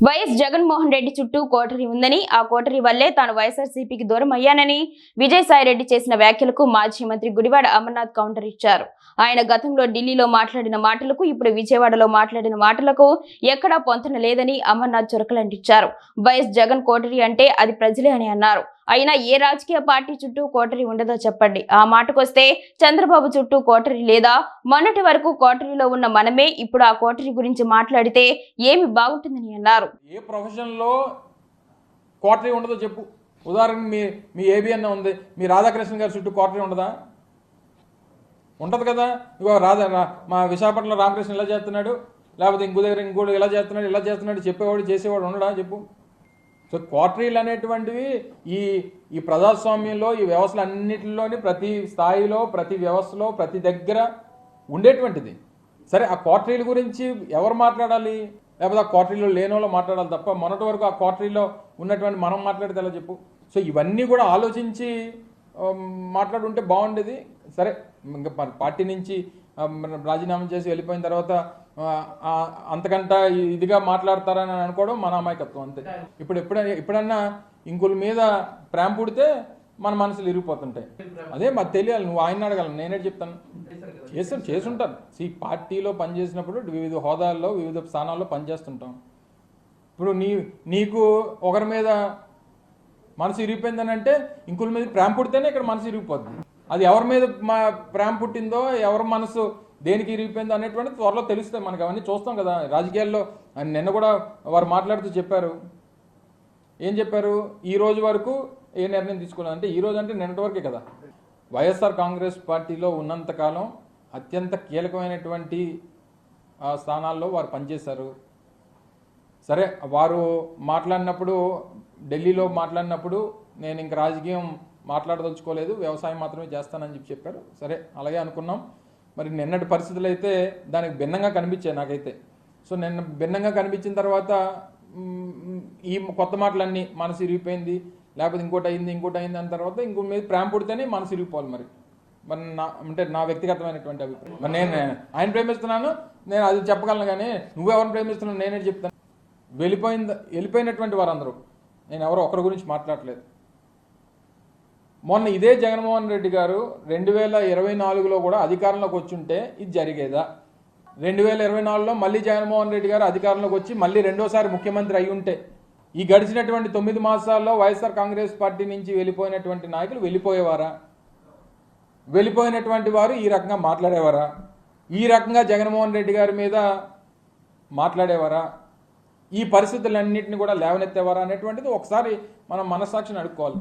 YS Jaganmohan Reddy చుట్టూ coterie ఉందని, ఆ కోటరీ వల్లే తాను వైఎస్ఆర్సీపీకి దూరం అయ్యానని విజయసాయిరెడ్డి చేసిన వ్యాఖ్యలకు మాజీ మంత్రి గుడివాడ అమర్నాథ్ కౌంటర్ ఇచ్చారు. ఆయన గతంలో ఢిల్లీలో మాట్లాడిన మాటలకు, ఇప్పుడు విజయవాడలో మాట్లాడిన మాటలకు ఎక్కడా పొంతన లేదని అమర్నాథ్ చురకలంటించారు. వైఎస్ జగన్ కోటరీ అంటే అది ప్రజలే అని అన్నారు. అయినా ఏ రాజకీయ పార్టీ చుట్టూ కోటరీ ఉండదో చెప్పండి. ఆ మాటకొస్తే చంద్రబాబు చుట్టూ కోటరీ లేదా? మొన్నటి వరకు కోటరీలో ఉన్న మనమే ఇప్పుడు ఆ కోటరీ గురించి మాట్లాడితే ఏమి బాగుంటుందని అన్నారు. ఏ ప్రొఫెషన్లో కోటరీ ఉండదో చెప్పు. ఉదాహరణకు మీ ఏబిఎన్ ఉంది, మీ రాధాకృష్ణ గారి చుట్టూ కోటరీ ఉండదా? ఉంటుంది కదా. ఇగో మా విశాఖపట్నంలో రామకృష్ణ ఇలా చేస్తున్నాడు, లేకపోతే ఇంకో దగ్గర ఇంకోటి ఇలా చేస్తున్నాడు చెప్పేవాడు చేసేవాడు ఉండడా చెప్పు. సో కోటరీలు అనేటువంటివి ఈ ప్రజాస్వామ్యంలో, ఈ వ్యవస్థలు అన్నింటిలోని ప్రతి స్థాయిలో, ప్రతి వ్యవస్థలో, ప్రతి దగ్గర ఉండేటువంటిది. సరే, ఆ కోటరీల గురించి ఎవరు మాట్లాడాలి? లేకపోతే ఆ కోటరీలో లేనోళ్ళు మాట్లాడాలి తప్ప మొన్నటి వరకు ఆ కోటరీలో ఉన్నటువంటి మనం మాట్లాడితే ఎలా చెప్పు. సో ఇవన్నీ కూడా ఆలోచించి మాట్లాడుంటే బాగుండేది. సరే, ఇంకా పార్టీ నుంచి రాజీనామా చేసి వెళ్ళిపోయిన తర్వాత అంతకంట ఇదిగా మాట్లాడతారని అనుకోవడం మన అమాయకత్వం అంతే. ఎప్పుడన్నా ఇంకుల మీద ప్రేమ పుడితే మన మనసులు ఇరిగిపోతుంటాయి. అదే మాకు తెలియాలి. నువ్వు ఆయన అడగాలి, నేనే చెప్తాను. చేసుంటాను. పార్టీలో పనిచేసినప్పుడు వివిధ హోదాల్లో, వివిధ స్థానాల్లో పనిచేస్తుంటాం. ఇప్పుడు నీకు ఒకరి మీద మనసు ఇరిగిపోయిందని అంటే ఇంకుల మీద ప్రేమ పుడితేనే ఇక్కడ మనసు ఇరిగిపోద్ది. అది ఎవరి మీద ప్రేమ పుట్టిందో, ఎవరి మనసు దేనికి ఇరిగిపోయిందో అనేటువంటి త్వరలో తెలుస్తాయి మనకు. అవన్నీ చూస్తాం కదా రాజకీయాల్లో. నిన్న కూడా వారు మాట్లాడుతూ చెప్పారు. ఏం చెప్పారు? ఈ రోజు వరకు ఏ నిర్ణయం తీసుకోలేదు అంటే, ఈ రోజు అంటే నిన్నటి వరకే కదా. వైఎస్ఆర్ కాంగ్రెస్ పార్టీలో ఉన్నంతకాలం అత్యంత కీలకమైనటువంటి స్థానాల్లో వారు పనిచేశారు. సరే, వారు మాట్లాడినప్పుడు, ఢిల్లీలో మాట్లాడినప్పుడు నేను ఇంక రాజకీయం మాట్లాడదలుచుకోలేదు, వ్యవసాయం మాత్రమే చేస్తానని చెప్పారు. సరే, అలాగే అనుకున్నాం. మరి నిన్నటి పరిస్థితులు అయితే దానికి భిన్నంగా కనిపించాయి నాకైతే. సో నిన్న భిన్నంగా కనిపించిన తర్వాత ఈ కొత్త మాటలన్నీ మనసు ఇరిగిపోయింది, లేకపోతే ఇంకోటి అయింది అన్న తర్వాత ఇంకో మీద ప్రేమ పుడితేనే మనసు ఇరిగిపోవాలి. మరి నా వ్యక్తిగతమైనటువంటి అభిప్రాయం. మరి నేను ఆయన ప్రేమిస్తున్నాను, నేను అది చెప్పగలను. కానీ నువ్వెవరిని ప్రేమిస్తున్నావు నేనే చెప్తాను. వెళ్ళిపోయినటువంటి వారందరూ, నేను ఎవరో ఒకరి గురించి మాట్లాడలేదు. మొన్న ఇదే జగన్మోహన్ రెడ్డి గారు 2024లో కూడా అధికారంలోకి వచ్చుంటే ఇది జరిగేదా? 2024లో మళ్ళీ జగన్మోహన్ రెడ్డి గారు అధికారంలోకి వచ్చి మళ్ళీ రెండోసారి ముఖ్యమంత్రి అయి ఉంటే, ఈ గడిచినటువంటి 9 మాసాల్లో వైఎస్ఆర్ కాంగ్రెస్ పార్టీ నుంచి వెళ్ళిపోయినటువంటి నాయకులు వెళ్ళిపోయేవారా? వెళ్ళిపోయినటువంటి వారు ఈ రకంగా మాట్లాడేవారా? ఈ రకంగా జగన్మోహన్ రెడ్డి గారి మీద మాట్లాడేవారా? ఈ పరిస్థితులన్నింటినీ కూడా లేవనెత్తేవారా అనేటువంటిది ఒకసారి మనం మనస్సాక్షిని అడుక్కోవాలి.